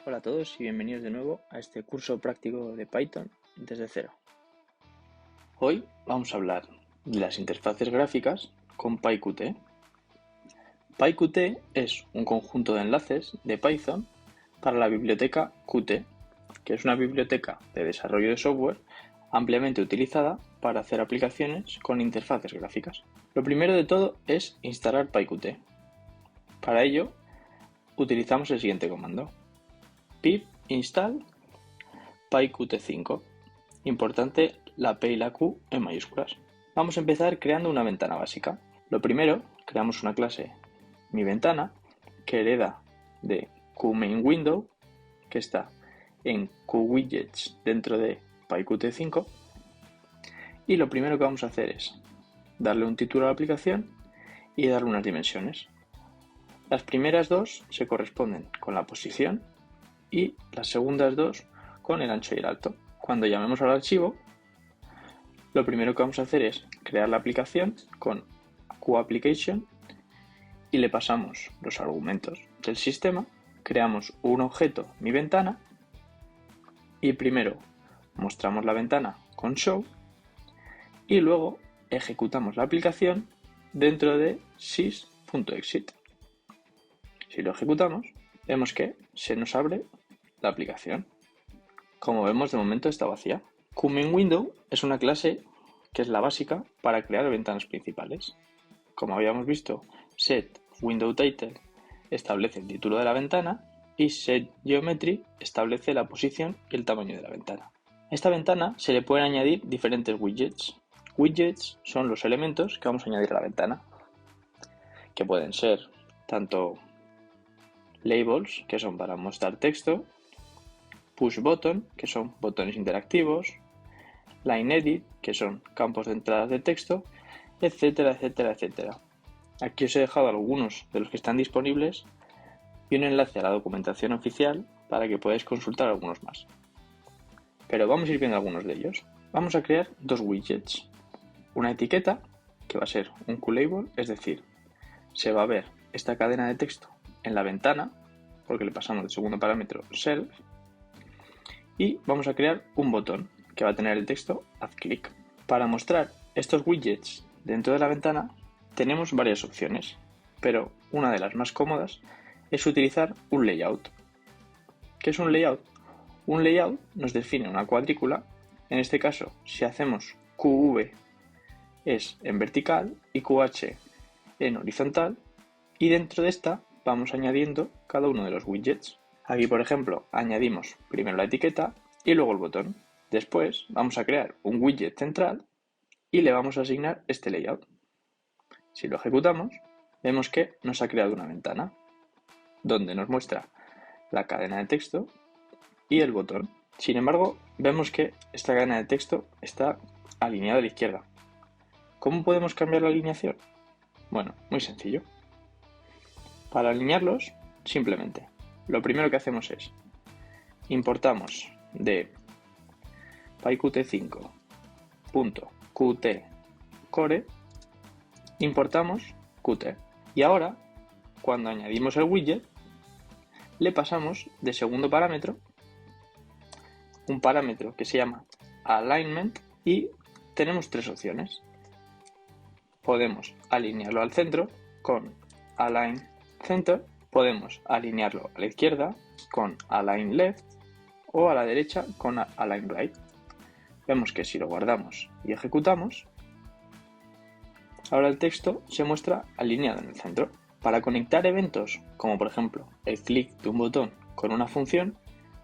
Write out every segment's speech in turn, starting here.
Hola a todos y bienvenidos de nuevo a este curso práctico de Python desde cero. Hoy vamos a hablar de las interfaces gráficas con PyQt. PyQt es un conjunto de enlaces de Python para la biblioteca Qt, que es una biblioteca de desarrollo de software ampliamente utilizada para hacer aplicaciones con interfaces gráficas. Lo primero de todo es instalar PyQt. Para ello utilizamos el siguiente comando: pip install pyqt5. Importante la P y la Q en mayúsculas. Vamos a empezar creando una ventana básica. Lo primero, creamos una clase miVentana que hereda de QMainWindow, que está en QWidgets dentro de pyqt5. Y lo primero que vamos a hacer es darle un título a la aplicación y darle unas dimensiones. Las primeras dos se corresponden con la posición y las segundas dos con el ancho y el alto. Cuando llamemos al archivo, lo primero que vamos a hacer es crear la aplicación con QApplication y le pasamos los argumentos del sistema, creamos un objeto miVentana y primero mostramos la ventana con show y luego ejecutamos la aplicación dentro de sys.exit. Si lo ejecutamos, vemos que se nos abre la aplicación. Como vemos, de momento está vacía. QMainWindow es una clase que es la básica para crear ventanas principales. Como habíamos visto, setWindowTitle establece el título de la ventana y setGeometry establece la posición y el tamaño de la ventana. A esta ventana se le pueden añadir diferentes widgets. Widgets son los elementos que vamos a añadir a la ventana, que pueden ser tanto labels, que son para mostrar texto, push button, que son botones interactivos, line edit, que son campos de entradas de texto, etcétera, etcétera, etcétera. Aquí os he dejado algunos de los que están disponibles y un enlace a la documentación oficial para que podáis consultar algunos más. Pero vamos a ir viendo algunos de ellos. Vamos a crear dos widgets. Una etiqueta, que va a ser un QLabel, es decir, se va a ver esta cadena de texto en la ventana, porque le pasamos el segundo parámetro self, y vamos a crear un botón que va a tener el texto haz clic. Para mostrar estos widgets dentro de la ventana tenemos varias opciones, pero una de las más cómodas es utilizar un layout. ¿Qué es un layout? Un layout nos define una cuadrícula. En este caso, si hacemos QV es en vertical y QH en horizontal, y dentro de esta vamos añadiendo cada uno de los widgets. Aquí, por ejemplo, añadimos primero la etiqueta y luego el botón. Después vamos a crear un widget central y le vamos a asignar este layout. Si lo ejecutamos, vemos que nos ha creado una ventana donde nos muestra la cadena de texto y el botón. Sin embargo, vemos que esta cadena de texto está alineada a la izquierda. ¿Cómo podemos cambiar la alineación? Bueno, muy sencillo. Para alinearlos, simplemente, lo primero que hacemos es importamos de pyqt5.qt.core, importamos Qt. Y ahora, cuando añadimos el widget, le pasamos de segundo parámetro un parámetro que se llama alignment y tenemos tres opciones. Podemos alinearlo al centro con align center, podemos alinearlo a la izquierda con align left o a la derecha con align right. Vemos que si lo guardamos y ejecutamos, ahora el texto se muestra alineado en el centro. Para conectar eventos, como por ejemplo el clic de un botón con una función,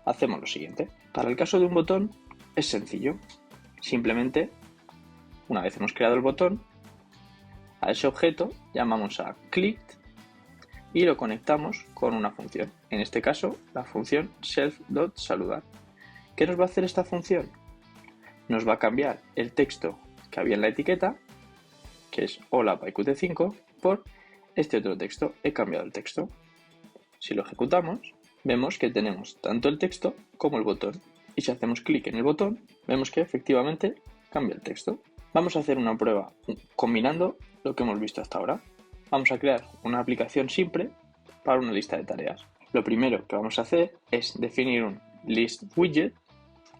hacemos lo siguiente. Para el caso de un botón es sencillo. Simplemente, una vez hemos creado el botón, a ese objeto llamamos a clicked y lo conectamos con una función. En este caso, la función self.saludar. ¿Qué nos va a hacer esta función? Nos va a cambiar el texto que había en la etiqueta, que es hola pyqt5, por este otro texto. He cambiado el texto. Si lo ejecutamos, vemos que tenemos tanto el texto como el botón. Y si hacemos clic en el botón, vemos que efectivamente cambia el texto. Vamos a hacer una prueba combinando lo que hemos visto hasta ahora. Vamos a crear una aplicación simple para una lista de tareas. Lo primero que vamos a hacer es definir un list widget,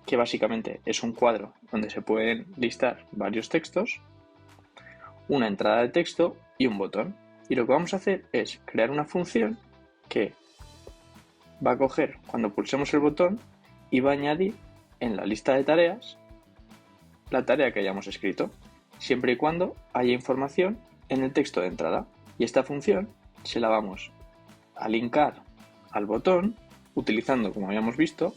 que básicamente es un cuadro donde se pueden listar varios textos, una entrada de texto y un botón. Y lo que vamos a hacer es crear una función que va a coger cuando pulsemos el botón y va a añadir en la lista de tareas la tarea que hayamos escrito, siempre y cuando haya información en el texto de entrada. Y esta función se la vamos a linkar al botón utilizando, como habíamos visto,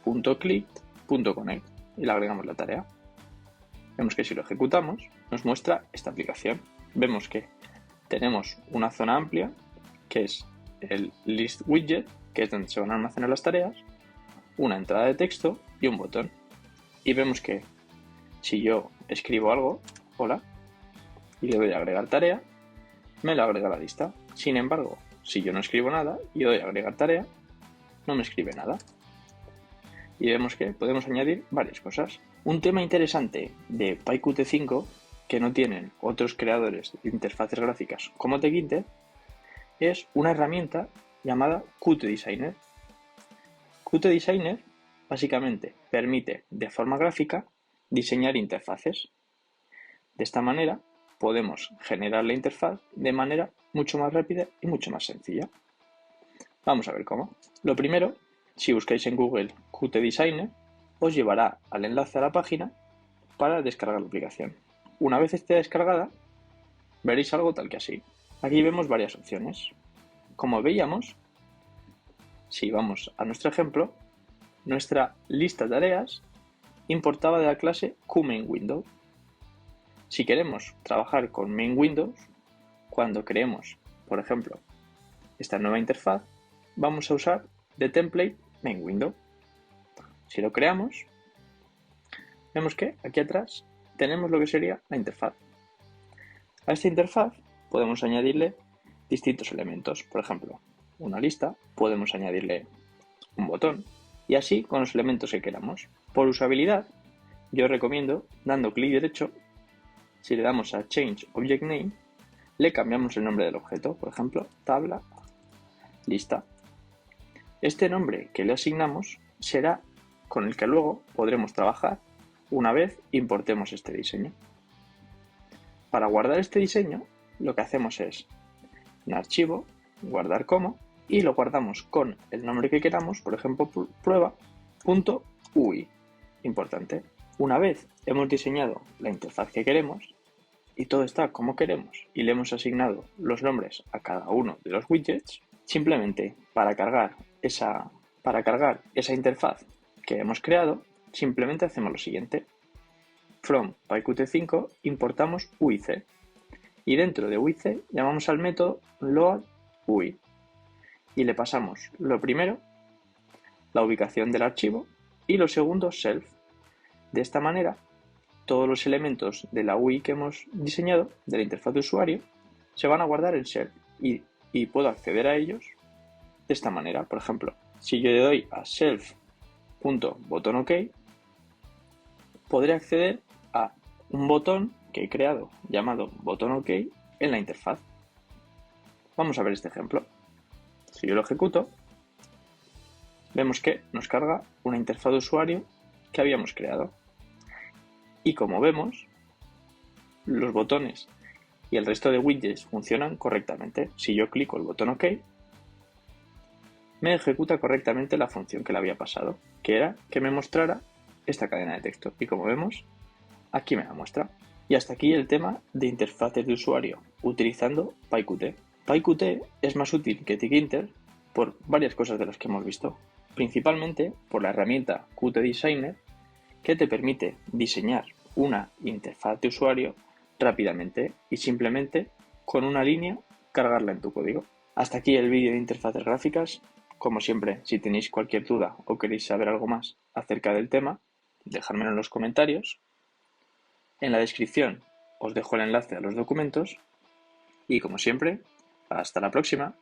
.click.connect y le agregamos la tarea. Vemos que si lo ejecutamos nos muestra esta aplicación. Vemos que tenemos una zona amplia que es el list widget, que es donde se van a almacenar las tareas, una entrada de texto y un botón. Y vemos que si yo escribo algo, hola, y le doy a agregar tarea, me lo agrega a la lista. Sin embargo, si yo no escribo nada y doy a agregar tarea, no me escribe nada. Y vemos que podemos añadir varias cosas. Un tema interesante de PyQt5 que no tienen otros creadores de interfaces gráficas como Tkinter es una herramienta llamada Qt Designer. Qt Designer básicamente permite de forma gráfica diseñar interfaces. De esta manera podemos generar la interfaz de manera mucho más rápida y mucho más sencilla. Vamos a ver cómo. Lo primero, si buscáis en Google Qt Designer, os llevará al enlace a la página para descargar la aplicación. Una vez esté descargada, veréis algo tal que así. Aquí vemos varias opciones. Como veíamos, si vamos a nuestro ejemplo, nuestra lista de tareas importaba de la clase QMainWindow. Si queremos trabajar con MainWindows, cuando creemos, por ejemplo, esta nueva interfaz, vamos a usar de template MainWindow. Si lo creamos, vemos que aquí atrás tenemos lo que sería la interfaz. A esta interfaz podemos añadirle distintos elementos, por ejemplo, una lista, podemos añadirle un botón y así con los elementos que queramos. Por usabilidad, yo recomiendo, dando clic derecho, si le damos a Change Object Name, le cambiamos el nombre del objeto, por ejemplo, tabla, lista. Este nombre que le asignamos será con el que luego podremos trabajar una vez importemos este diseño. Para guardar este diseño, lo que hacemos es en archivo, guardar como, y lo guardamos con el nombre que queramos, por ejemplo, prueba.ui. Importante. Una vez hemos diseñado la interfaz que queremos y todo está como queremos y le hemos asignado los nombres a cada uno de los widgets, simplemente para cargar esa interfaz que hemos creado, simplemente hacemos lo siguiente. From PyQt5 importamos UIC y dentro de UIC llamamos al método loadUI y le pasamos lo primero, la ubicación del archivo y lo segundo, self. De esta manera, todos los elementos de la UI que hemos diseñado, de la interfaz de usuario, se van a guardar en self y puedo acceder a ellos de esta manera. Por ejemplo, si yo le doy a self.buttonOK, podré acceder a un botón que he creado llamado buttonOK en la interfaz. Vamos a ver este ejemplo. Si yo lo ejecuto, vemos que nos carga una interfaz de usuario que habíamos creado. Y como vemos, los botones y el resto de widgets funcionan correctamente. Si yo clico el botón OK, me ejecuta correctamente la función que le había pasado, que era que me mostrara esta cadena de texto. Y como vemos, aquí me la muestra. Y hasta aquí el tema de interfaces de usuario utilizando PyQt. PyQt es más útil que Tkinter por varias cosas de las que hemos visto. Principalmente por la herramienta Qt Designer, que te permite diseñar una interfaz de usuario rápidamente y simplemente con una línea cargarla en tu código. Hasta aquí el vídeo de interfaces gráficas. Como siempre, si tenéis cualquier duda o queréis saber algo más acerca del tema, dejádmelo en los comentarios. En la descripción os dejo el enlace a los documentos y como siempre, hasta la próxima.